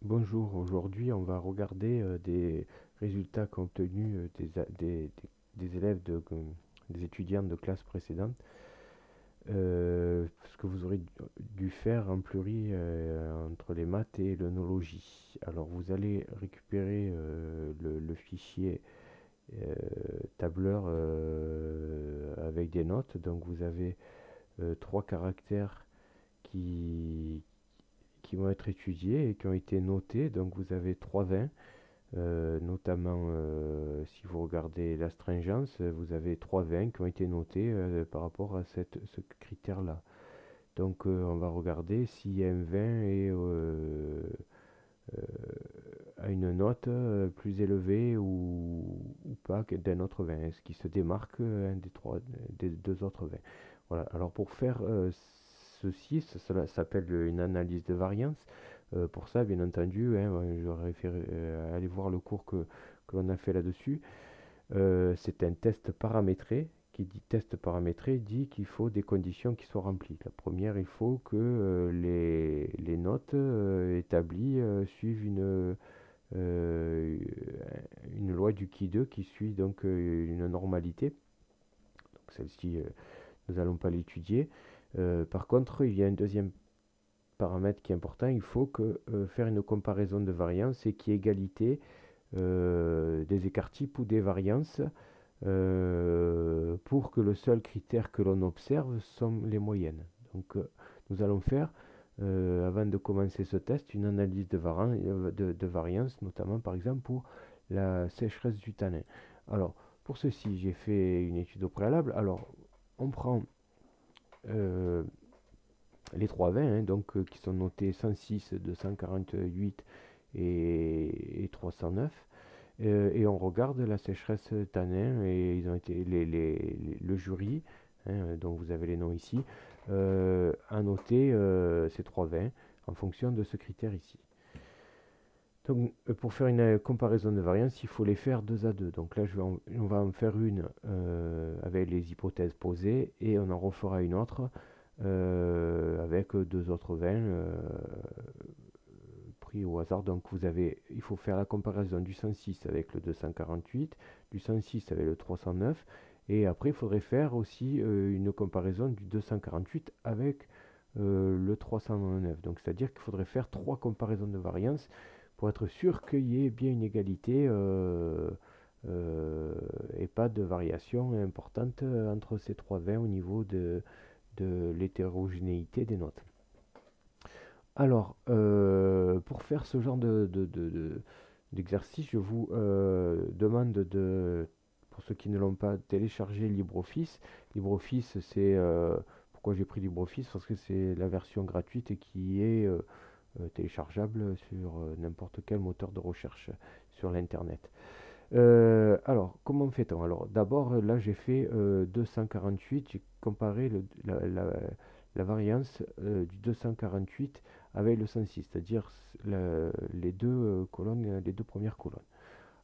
Bonjour, aujourd'hui on va regarder des résultats qu'ont obtenus des élèves des étudiants de classe précédente, ce que vous aurez dû faire en pluri entre les maths et l'œnologie. Alors vous allez récupérer le fichier euh, tableur avec des notes, donc vous avez trois caractères qui, qui vont être étudiés et qui ont été notés, donc vous avez 3,20. Notamment si vous regardez l'astringence, vous avez 3,20 qui ont été notés par rapport à ce critère-là. Donc on va regarder si un 20 est euh, à une note plus élevée ou pas d'un autre 20, est-ce qui se démarque des deux autres 20. Voilà, alors pour faire ceci, cela s'appelle une analyse de variance. Pour ça, bien entendu, hein, j'aurais référé aller voir le cours que l'on a fait là-dessus. C'est un test paramétré. Qui dit test paramétré dit qu'il faut des conditions qui soient remplies. La première, il faut que les notes établies suivent euh, une loi du qui 2 qui suit donc une normalité. Donc celle-ci, nous n'allons pas l'étudier. Par contre, il y a un deuxième paramètre qui est important. Il faut faire une comparaison de variance et qu'il y ait égalité des écarts types ou des variances pour que le seul critère que l'on observe sont les moyennes. Donc nous allons faire, avant de commencer ce test, une analyse de variance, notamment par exemple pour la sécheresse du tanin. Alors pour ceci, j'ai fait une étude au préalable. Alors on prend les 3,20 hein, donc, qui sont notés 106, 248 et 309. Et on regarde la sécheresse tanin et ils ont été le jury, hein, dont vous avez les noms ici, a noté ces 3,20 en fonction de ce critère ici. Donc pour faire une comparaison de variance, il faut les faire deux à deux. Donc là, on va en faire une avec les hypothèses posées et on en refera une autre avec deux autres 20 pris au hasard. Donc il faut faire la comparaison du 106 avec le 248, du 106 avec le 309, et après il faudrait faire aussi une comparaison du 248 avec le 309. Donc c'est-à-dire qu'il faudrait faire trois comparaisons de variance pour être sûr qu'il y ait bien une égalité et pas de variation importante entre ces trois 20 au niveau de l'hétérogénéité des notes. Alors, pour faire ce genre d'exercice, je vous demande pour ceux qui ne l'ont pas, télécharger LibreOffice. LibreOffice, c'est pourquoi j'ai pris LibreOffice, parce que c'est la version gratuite et qui est téléchargeable sur n'importe quel moteur de recherche sur l'Internet. Alors, comment fait-on? Alors, d'abord, là, j'ai fait 248, j'ai comparé la variance du 248 avec le 106, c'est-à-dire les deux colonnes, les deux premières colonnes.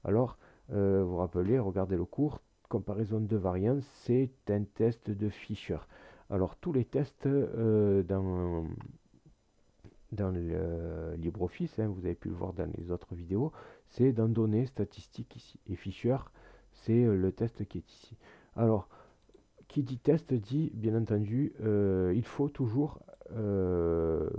Alors, vous vous rappelez, regardez le cours, comparaison de variance, c'est un test de Fisher. Alors, tous les tests dans le LibreOffice, hein, vous avez pu le voir dans les autres vidéos, c'est dans données statistiques ici. Et Fisher, c'est le test qui est ici. Alors, qui dit test dit, bien entendu, il faut toujours euh,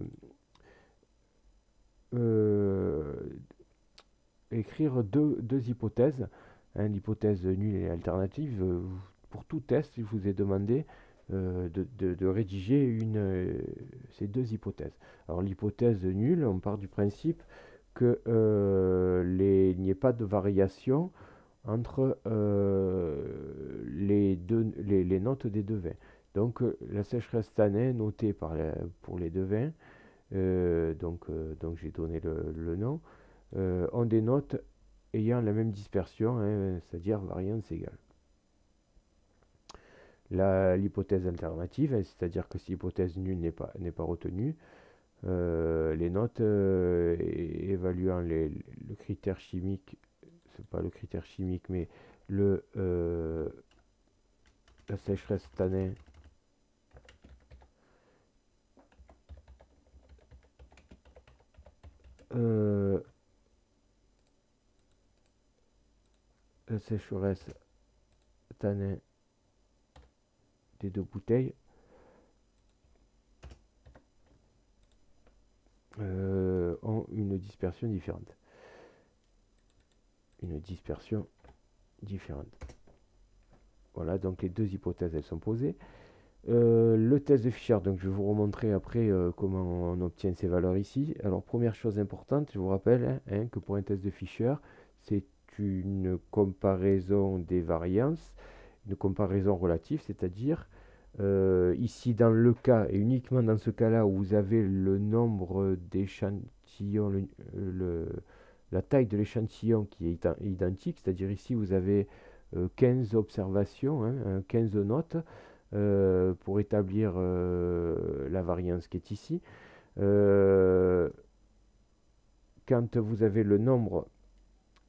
écrire deux hypothèses, hein, l'hypothèse nulle et alternative. Pour tout test, il vous est demandé de rédiger ces deux hypothèses. Alors l'hypothèse nulle, on part du principe que il n'y ait pas de variation entre les notes des devins. Donc la sécheresse tanin notée pour les devins, donc j'ai donné le nom, ont des notes ayant la même dispersion, hein, c'est-à-dire variance égale. L'hypothèse alternative, hein, c'est-à-dire que si l'hypothèse nulle n'est pas retenue, les notes évaluant le critère chimique, c'est pas le critère chimique, mais la sécheresse tanin la sécheresse tanin des deux bouteilles ont une dispersion différente. Une dispersion différente. Voilà, donc les deux hypothèses, elles sont posées. Le test de Fischer, donc je vais vous remontrer après comment on obtient ces valeurs ici. Alors, première chose importante, je vous rappelle que pour un test de Fischer, c'est une comparaison des variances, une comparaison relative, c'est-à-dire ici dans le cas, et uniquement dans ce cas-là où vous avez le nombre d'échantillons, la taille de l'échantillon qui est identique, c'est-à-dire ici vous avez 15 observations, 15 notes pour établir la variance qui est ici. Quand vous avez le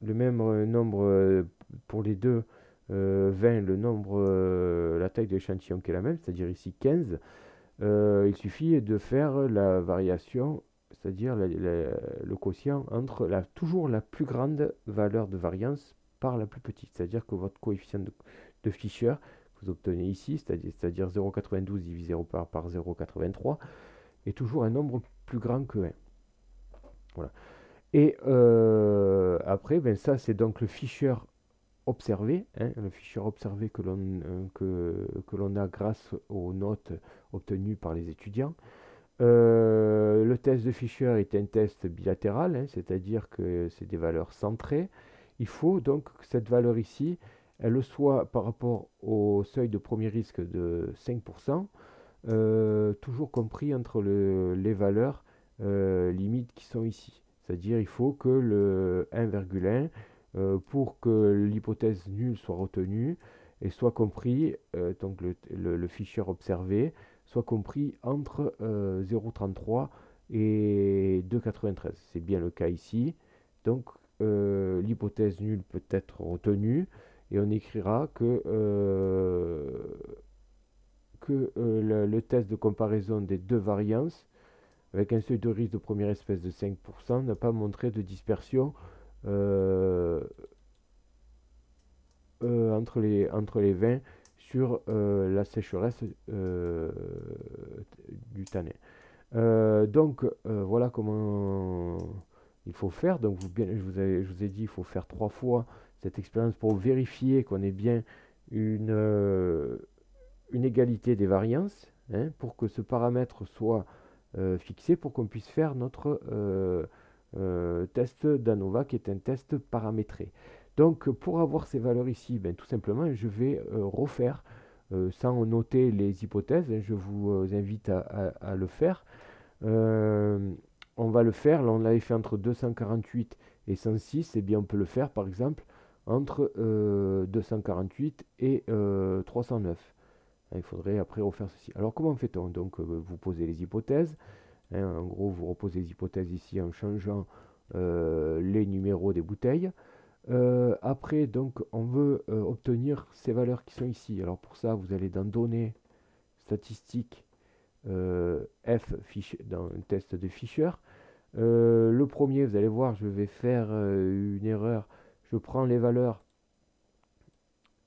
même nombre pour les deux, 20, la taille de l'échantillon qui est la même, c'est-à-dire ici 15, il suffit de faire la variation, c'est-à-dire le quotient entre toujours la plus grande valeur de variance par la plus petite, c'est-à-dire que votre coefficient de Fischer que vous obtenez ici, c'est-à-dire 0,92 divisé par 0,83, est toujours un nombre plus grand que 1. Voilà. Et après, ben ça c'est donc le Fischer observé, le Fischer observé que l'on a grâce aux notes obtenues par les étudiants. Le test de Fischer est un test bilatéral, c'est-à-dire que c'est des valeurs centrées. Il faut donc que cette valeur ici, elle soit par rapport au seuil de premier risque de 5%, toujours compris entre les valeurs limites qui sont ici. C'est-à-dire il faut que le 1,1 pour que l'hypothèse nulle soit retenue et soit compris, donc le Fischer observé, soit compris entre 0,33 et 2,93. C'est bien le cas ici. Donc l'hypothèse nulle peut être retenue et on écrira que le test de comparaison des deux variances avec un seuil de risque de première espèce de 5% n'a pas montré de dispersion entre les 20 sur la sécheresse du tanin. Donc voilà comment il faut faire. Donc je vous ai dit il faut faire 3 fois cette expérience pour vérifier qu'on ait bien une égalité des variances, pour que ce paramètre soit fixé pour qu'on puisse faire notre test d'ANOVA qui est un test paramétré. Donc pour avoir ces valeurs ici, ben, tout simplement je vais refaire sans noter les hypothèses, je vous invite à le faire. On va le faire, là on l'avait fait entre 248 et 106, et bien on peut le faire par exemple entre 248 et 309. Il faudrait après refaire ceci. Alors comment fait-on? Donc vous posez les hypothèses. En gros, vous reposez les hypothèses ici en changeant les numéros des bouteilles. Après, donc, on veut obtenir ces valeurs qui sont ici. Alors pour ça, vous allez dans Données, Statistiques, dans un test de Fischer. Le premier, vous allez voir, je vais faire une erreur. Je prends les valeurs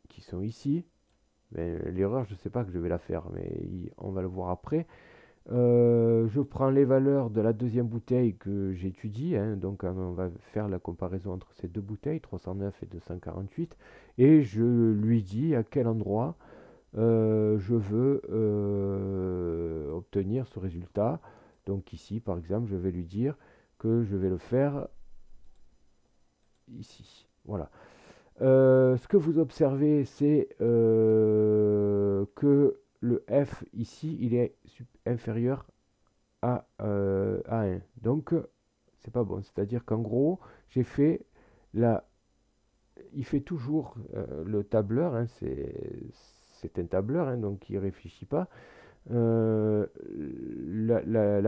qui sont ici. L'erreur, je ne sais pas que je vais la faire, mais on va le voir après. Je prends les valeurs de la deuxième bouteille que j'étudie, donc on va faire la comparaison entre ces deux bouteilles, 309 et 248, et je lui dis à quel endroit je veux obtenir ce résultat. Donc ici, par exemple, je vais lui dire que je vais le faire ici. Voilà. Ce que vous observez, c'est que le F ici, il est inférieur à 1. Donc, c'est pas bon. C'est-à-dire qu'en gros, j'ai fait il fait toujours le tableur, c'est un tableur, donc il ne réfléchit pas. La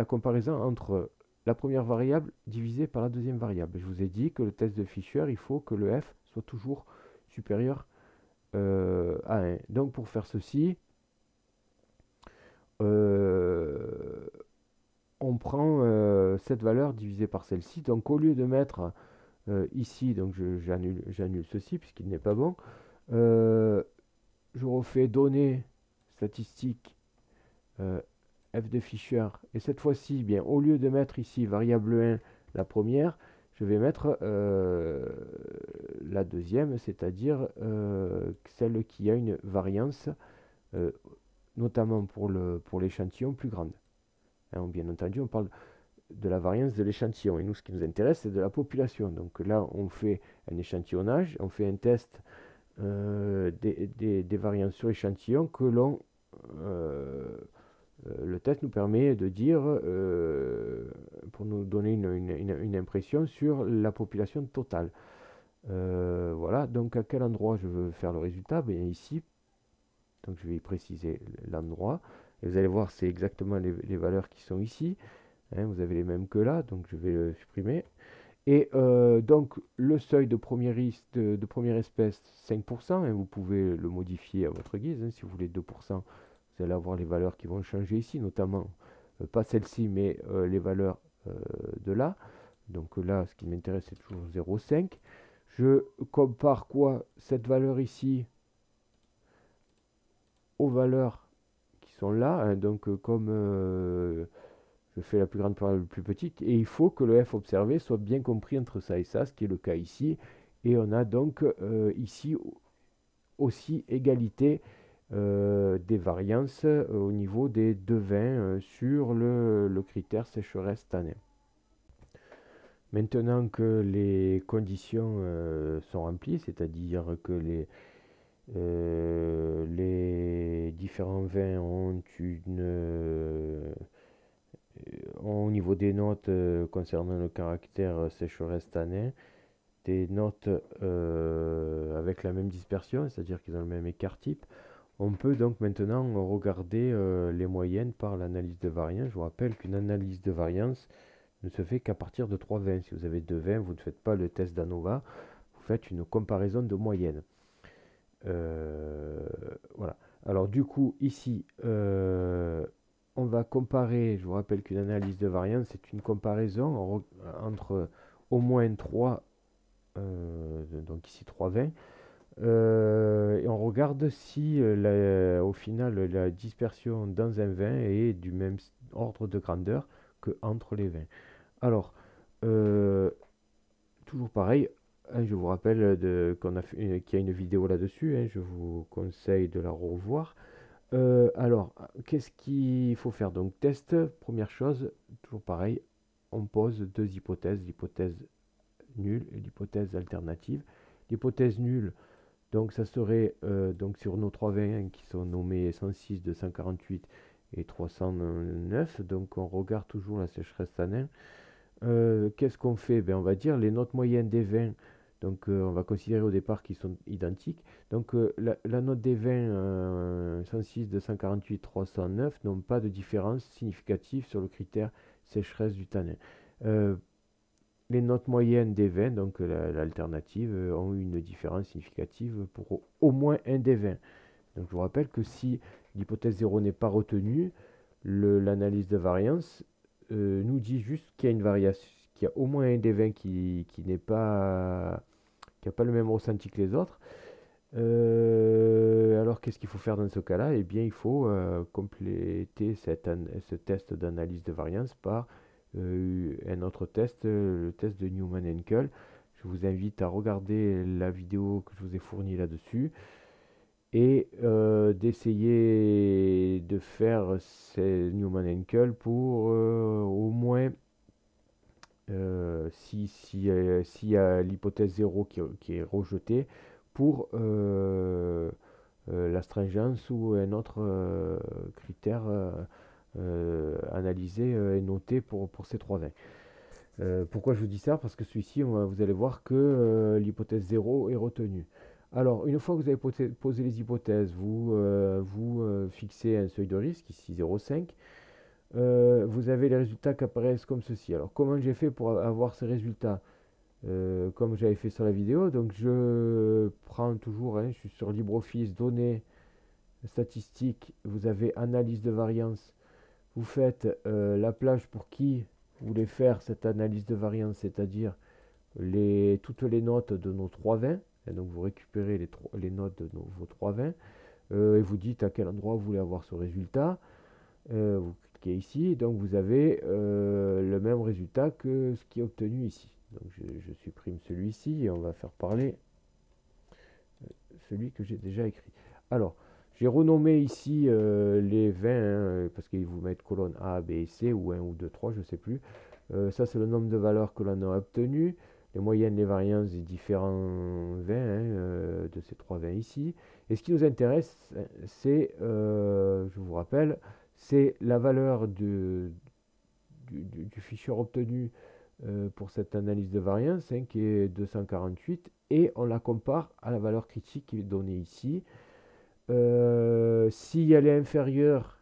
comparaison entre la première variable divisée par la deuxième variable. Je vous ai dit que le test de Fischer, il faut que le F soit toujours supérieur à 1. Donc pour faire ceci, on prend cette valeur divisée par celle-ci. Donc au lieu de mettre ici, donc j'annule ceci puisqu'il n'est pas bon. Je refais données statistiques f de Fisher, et cette fois-ci, eh bien, au lieu de mettre ici variable 1, la première, je vais mettre la deuxième, c'est-à-dire celle qui a une variance, notamment pour l'échantillon, plus grande. Hein, bien entendu, on parle de la variance de l'échantillon, et nous, ce qui nous intéresse, c'est de la population. Donc là, on fait un échantillonnage, on fait un test des variances sur échantillon que l'on le test nous permet de dire, pour nous donner une impression sur la population totale. Voilà, donc à quel endroit je veux faire le résultat? Bien ici, donc je vais y préciser l'endroit. Et vous allez voir, c'est exactement les valeurs qui sont ici. Hein, vous avez les mêmes que là, donc je vais le supprimer. Et donc le seuil de première espèce, 5%, hein, vous pouvez le modifier à votre guise. Hein, si vous voulez 2%, vous allez avoir les valeurs qui vont changer ici, notamment, pas celle-ci, mais les valeurs de là. Donc là, ce qui m'intéresse, c'est toujours 0,5. Je compare quoi? Cette valeur ici aux valeurs qui sont là. Hein, donc comme je fais la plus grande par la plus petite, et il faut que le f observé soit bien compris entre ça et ça, ce qui est le cas ici. Et on a donc ici aussi égalité des variances au niveau des devins sur le critère sécheresse tannée. Maintenant que les conditions sont remplies, c'est-à-dire que les différents vins ont au niveau des notes concernant le caractère sécheresse tannée, des notes avec la même dispersion, c'est-à-dire qu'ils ont le même écart type. On peut donc maintenant regarder les moyennes par l'analyse de variance. Je vous rappelle qu'une analyse de variance ne se fait qu'à partir de 3 vins. Si vous avez 2 vins, vous ne faites pas le test d'ANOVA, vous faites une comparaison de moyenne. Voilà. Alors du coup, ici, on va comparer, je vous rappelle qu'une analyse de variance, c'est une comparaison entre au moins 3, donc ici 3 vins, et on regarde si au final la dispersion dans un vin est du même ordre de grandeur que entre les vins. Alors, toujours pareil, hein, je vous rappelle qu'il y a une vidéo là-dessus, hein, je vous conseille de la revoir. Alors, qu'est-ce qu'il faut faire? Donc, test, première chose, toujours pareil, on pose deux hypothèses, l'hypothèse nulle et l'hypothèse alternative. L'hypothèse nulle, donc ça serait donc sur nos 321 qui sont nommés 106, 248 et 309. Donc on regarde toujours la sécheresse tannin. Qu'est-ce qu'on fait? Ben, on va dire les notes moyennes des vins. Donc on va considérer au départ qu'ils sont identiques. Donc la note des vins 106, 248, 309 n'ont pas de différence significative sur le critère sécheresse du tanin. Les notes moyennes des vins, donc l'alternative, ont une différence significative pour au moins un des vins. Donc je vous rappelle que si l'hypothèse 0 n'est pas retenue, l'analyse de variance nous dit juste qu'il y a une variation, qu'il y a au moins un des vins qui n'a pas le même ressenti que les autres. Alors qu'est-ce qu'il faut faire dans ce cas-là? Eh bien, il faut compléter ce test d'analyse de variance par un autre test, le test de Newman-Henkel. Je vous invite à regarder la vidéo que je vous ai fournie là-dessus et d'essayer de faire ces Newman-Henkel pour au moins si y a l'hypothèse 0 qui est rejetée pour la stringence ou un autre critère analysé et noté pour ces 3 vins. Pourquoi je vous dis ça? Parce que celui-ci, vous allez voir que l'hypothèse 0 est retenue. Alors, une fois que vous avez posé les hypothèses, vous fixez un seuil de risque, ici 0,5. Vous avez les résultats qui apparaissent comme ceci. Alors, comment j'ai fait pour avoir ces résultats? Comme j'avais fait sur la vidéo, donc je prends toujours, hein, je suis sur LibreOffice, données, statistiques, vous avez analyse de variance, vous faites la plage pour qui vous voulez faire cette analyse de variance, c'est-à-dire toutes les notes de nos 3 vins. Et donc vous récupérez les notes de vos 3 vins et vous dites à quel endroit vous voulez avoir ce résultat. Vous cliquez ici et donc vous avez le même résultat que ce qui est obtenu ici. Donc je supprime celui-ci et on va faire parler celui que j'ai déjà écrit. Alors, j'ai renommé ici les 20 parce qu'ils vous mettent colonne A, B et C ou 1 ou 2, 3, je ne sais plus. Ça, c'est le nombre de valeurs que l'on a obtenu, les moyennes, les variances des différents 20 de ces 3 20 ici. Et ce qui nous intéresse, c'est, je vous rappelle, c'est la valeur du fichier obtenu pour cette analyse de variance qui est 248 et on la compare à la valeur critique qui est donnée ici. Si elle est inférieure,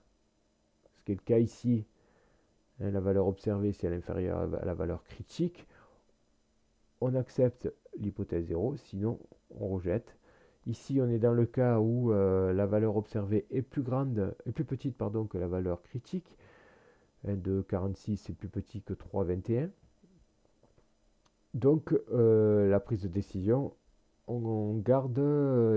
ce qui est le cas ici, hein, la valeur observée, si elle est inférieure à la valeur critique, on accepte l'hypothèse 0, sinon on rejette. Ici, on est dans le cas où la valeur observée est plus petite que la valeur critique. Hein, de 46, c'est plus petit que 3,21. Donc, la prise de décision, on garde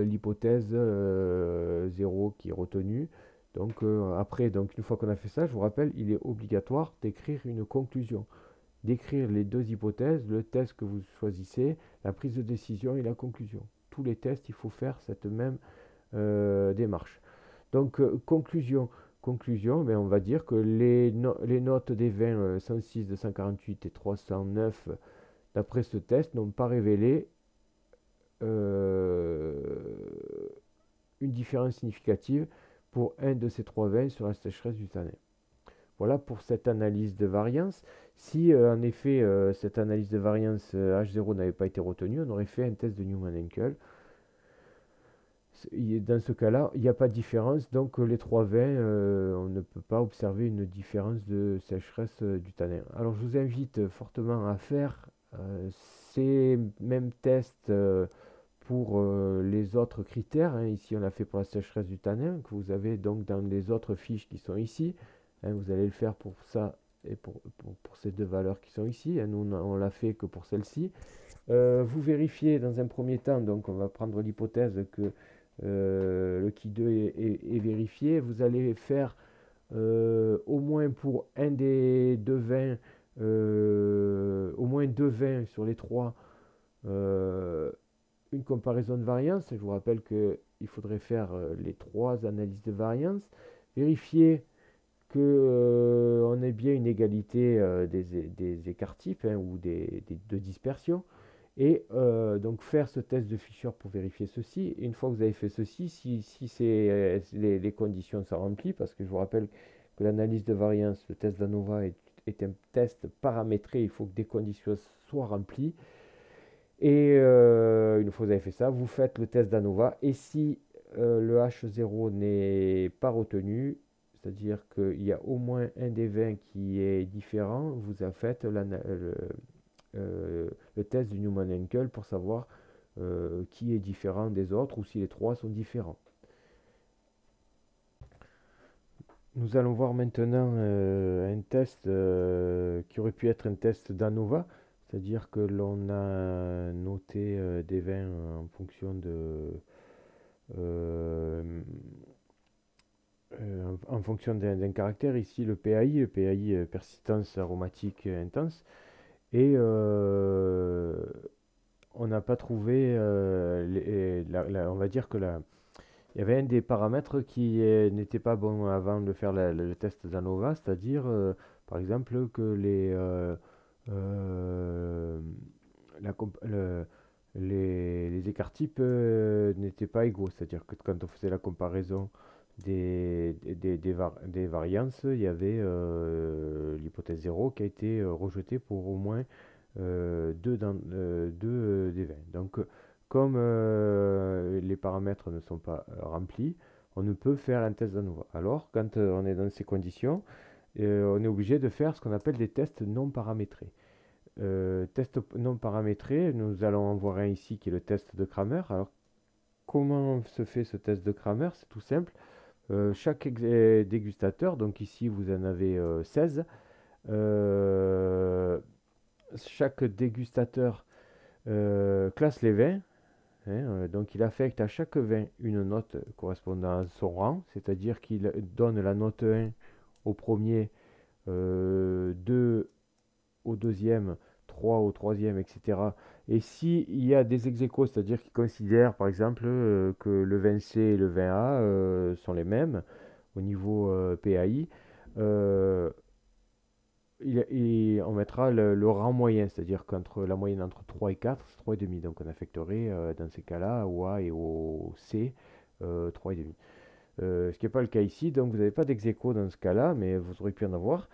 l'hypothèse 0 qui est retenue. Donc, après, une fois qu'on a fait ça, je vous rappelle, il est obligatoire d'écrire une conclusion. D'écrire les deux hypothèses, le test que vous choisissez, la prise de décision et la conclusion. Tous les tests, il faut faire cette même démarche. Donc, conclusion, ben, on va dire que les notes des 20, 106, 248 et 309, d'après ce test, n'ont pas révélé une différence significative pour un de ces 3 vins sur la sécheresse du tanin. Voilà pour cette analyse de variance. Si en effet cette analyse de variance H0 n'avait pas été retenue, on aurait fait un test de Newman-Henkel. Dans ce cas-là, il n'y a pas de différence, donc les 3 vins, on ne peut pas observer une différence de sécheresse du tanin. Alors je vous invite fortement à faire ces mêmes tests pour les autres critères. Hein. Ici, on a fait pour la sécheresse du tanin, que vous avez donc dans les autres fiches qui sont ici. Hein, vous allez le faire pour ça et pour ces deux valeurs qui sont ici. Hein. Nous, on l'a fait que pour celle-ci. Vous vérifiez dans un premier temps, donc on va prendre l'hypothèse que le Ki2 est vérifié. Vous allez faire au moins pour un des deux vins, au moins 2 vins sur les 3, une comparaison de variance. Je vous rappelle qu'il faudrait faire les 3 analyses de variance. Vérifier qu'on ait bien une égalité des écarts-types hein, ou de dispersion. Et donc faire ce test de Fisher pour vérifier ceci. Et une fois que vous avez fait ceci, si les conditions sont remplies, parce que je vous rappelle que l'analyse de variance, le test d'ANOVA est un test paramétré, il faut que des conditions soient remplies. Et une fois que vous avez fait ça, vous faites le test d'ANOVA. Et si le H0 n'est pas retenu, c'est-à-dire qu'il y a au moins un des 20 qui est différent, vous avez fait le test du Newman-Henkel pour savoir qui est différent des autres ou si les 3 sont différents. Nous allons voir maintenant un test qui aurait pu être un test d'ANOVA, c'est-à-dire que l'on a noté des vins en fonction en fonction d'un caractère, ici le PAI, persistance aromatique intense, et on n'a pas trouvé, on va dire que il y avait un des paramètres qui n'était pas bon avant de faire le test d'ANOVA, c'est-à-dire par exemple que les écarts-types n'étaient pas égaux, c'est-à-dire que quand on faisait la comparaison des variances, il y avait l'hypothèse 0 qui a été rejetée pour au moins 2 des 20. Donc, comme les paramètres ne sont pas remplis, on ne peut faire un test d'ANOVA. Alors, quand on est dans ces conditions, on est obligé de faire ce qu'on appelle des tests non paramétrés. Test non paramétré, nous allons en voir un ici qui est le test de Kramer. Alors, comment se fait ce test de Kramer? C'est tout simple. Chaque dégustateur, donc ici vous en avez 16, chaque dégustateur classe les vins. Donc il affecte à chaque vin une note correspondant à son rang, c'est-à-dire qu'il donne la note 1 au premier, 2 au deuxième, 3 au troisième, etc. Et s'il y a des ex-aequo, c'est-à-dire qu'il considère par exemple que le vin C et le vin A sont les mêmes au niveau PAI, euh, on mettra le rang moyen, c'est-à-dire qu'entre la moyenne entre 3 et 4, c'est 3,5. Donc on affecterait dans ces cas-là au A et au C 3,5. Ce qui n'est pas le cas ici, donc vous n'avez pas d'ex-aequo dans ce cas-là, mais vous aurez pu en avoir.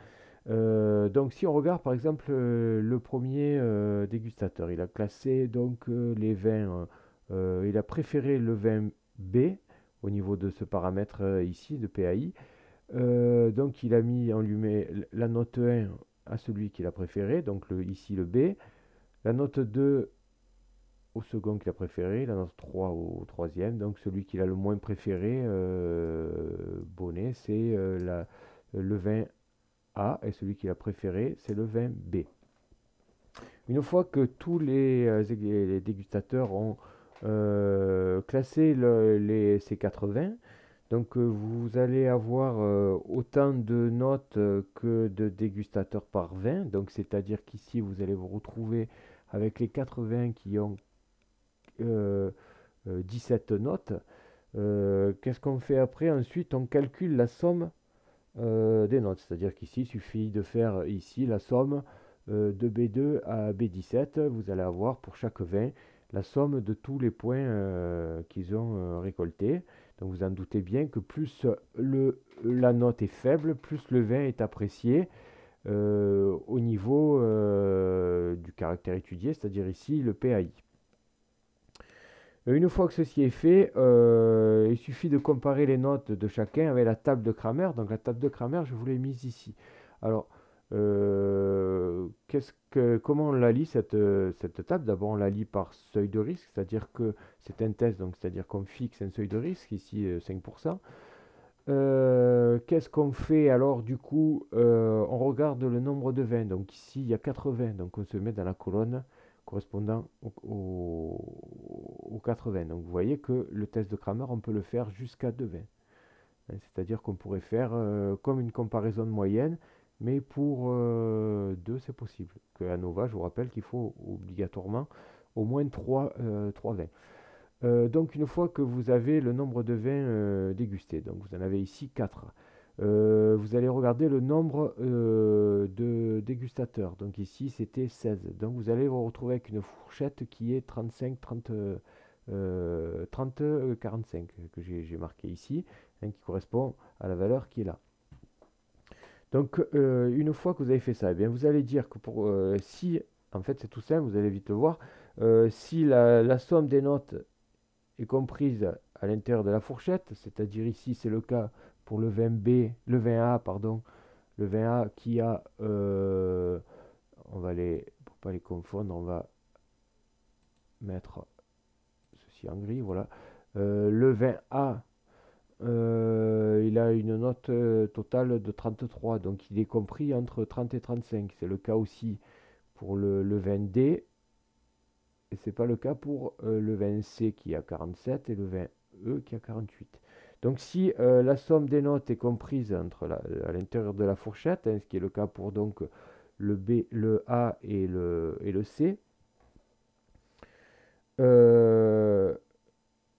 Donc si on regarde par exemple le premier dégustateur, il a classé donc les vins, il a préféré le vin B au niveau de ce paramètre ici de PAI. Donc il a mis, on lui met la note 1 à celui qu'il a préféré, donc ici le B, la note 2 au second qu'il a préféré, la note 3 au troisième, donc celui qu'il a le moins préféré, bonnet, c'est le vin A, et celui qu'il a préféré, c'est le vin B. Une fois que tous les dégustateurs ont classé ces 4 vins, donc vous allez avoir autant de notes que de dégustateurs par vin. Donc c'est-à-dire qu'ici vous allez vous retrouver avec les 4 vins qui ont 17 notes. Qu'est-ce qu'on fait après? Ensuite on calcule la somme des notes. C'est-à-dire qu'ici il suffit de faire ici la somme de B2 à B17. Vous allez avoir pour chaque vin la somme de tous les points qu'ils ont récoltés. Donc vous en doutez bien que plus la note est faible, plus le vin est apprécié au niveau du caractère étudié, c'est-à-dire ici le PAI. Une fois que ceci est fait, il suffit de comparer les notes de chacun avec la table de Cramer. Donc la table de Cramer, je vous l'ai mise ici. Alors, comment on la lit cette table? D'abord, on la lit par seuil de risque, c'est-à-dire que c'est un test, donc c'est-à-dire qu'on fixe un seuil de risque, ici 5%. Qu'est-ce qu'on fait alors du coup? On regarde le nombre de vins. Donc ici, il y a 80, donc on se met dans la colonne correspondant aux 80. Donc vous voyez que le test de Cramer, on peut le faire jusqu'à 2 vins. C'est-à-dire qu'on pourrait faire comme une comparaison de moyenne, mais pour 2, c'est possible. Que à Nova, je vous rappelle qu'il faut obligatoirement au moins 3 vins. Donc une fois que vous avez le nombre de vins dégustés, donc vous en avez ici 4, vous allez regarder le nombre de dégustateurs. Donc ici c'était 16. Donc vous allez vous retrouver avec une fourchette qui est 35, 30, 30, 45 que j'ai marqué ici, hein, qui correspond à la valeur qui est là. Donc une fois que vous avez fait ça, eh bien, vous allez dire que si, en fait c'est tout simple, vous allez vite le voir, si la somme des notes est comprise à l'intérieur de la fourchette, c'est-à-dire ici c'est le cas pour le vin B, le vin A, pardon, le vin A qui a, on va pour pas les confondre, on va mettre ceci en gris, voilà. Le vin A, il a une note totale de 33, donc il est compris entre 30 et 35. C'est le cas aussi pour le vin D, et c'est pas le cas pour le vin C qui a 47 et le vin E qui a 48. Donc si la somme des notes est comprise à l'intérieur de la fourchette, hein, ce qui est le cas pour donc le B, le A et le C, euh,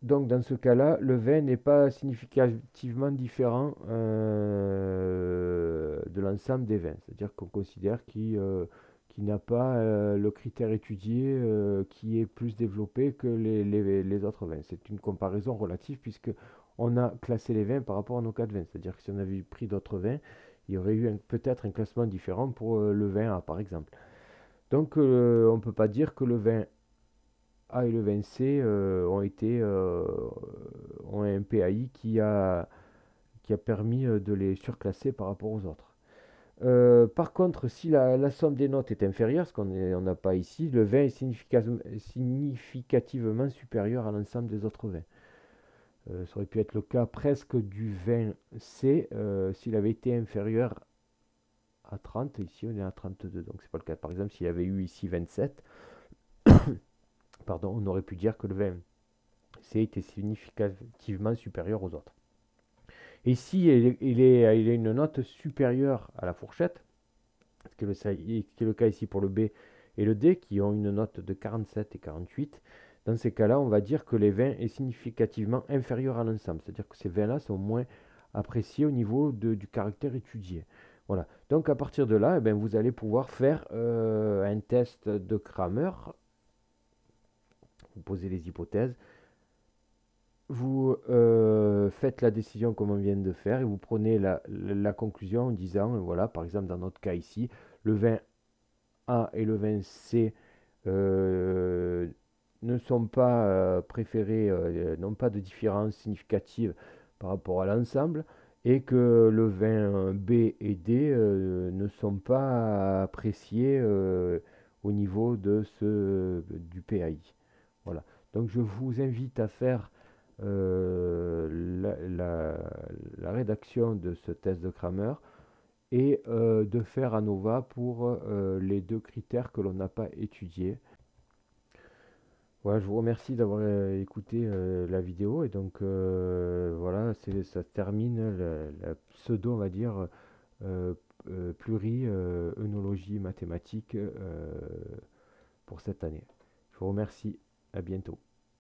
donc dans ce cas-là, le vin n'est pas significativement différent de l'ensemble des vins. C'est-à-dire qu'on considère qu'il n'a pas le critère étudié qui est plus développé que les autres vins. C'est une comparaison relative puisque on a classé les vins par rapport à nos cas de vins. C'est-à-dire que si on avait pris d'autres vins, il y aurait eu peut-être un classement différent pour le vin A par exemple. Donc on ne peut pas dire que le vin A et le vin C ont un PAI qui a permis de les surclasser par rapport aux autres. Par contre, si la somme des notes est inférieure, ce qu'on n'a pas ici, le vin est significativement supérieur à l'ensemble des autres vins. Ça aurait pu être le cas presque du vin C s'il avait été inférieur à 30. Ici, on est à 32, donc c'est pas le cas. Par exemple, s'il avait eu ici 27, pardon, on aurait pu dire que le vin C était significativement supérieur aux autres. Et si il a une note supérieure à la fourchette, ce qui est le cas ici pour le B et le D, qui ont une note de 47 et 48, dans ces cas-là, on va dire que les vins est significativement inférieur à l'ensemble. C'est-à-dire que ces vins-là sont moins appréciés au niveau du caractère étudié. Voilà. Donc à partir de là, eh bien, vous allez pouvoir faire un test de Kramer. Vous posez les hypothèses. Vous faites la décision comme on vient de faire et vous prenez la conclusion en disant, voilà, par exemple dans notre cas ici, le vin A et le vin C ne sont pas préférés, n'ont pas de différence significative par rapport à l'ensemble, et que le vin B et D ne sont pas appréciés au niveau du PAI. Voilà. Donc je vous invite à faire la rédaction de ce test de Kramer et de faire ANOVA pour les deux critères que l'on n'a pas étudiés. Voilà, je vous remercie d'avoir écouté la vidéo et donc voilà, ça termine la pseudo, on va dire, euh, œnologie mathématique pour cette année. Je vous remercie, à bientôt.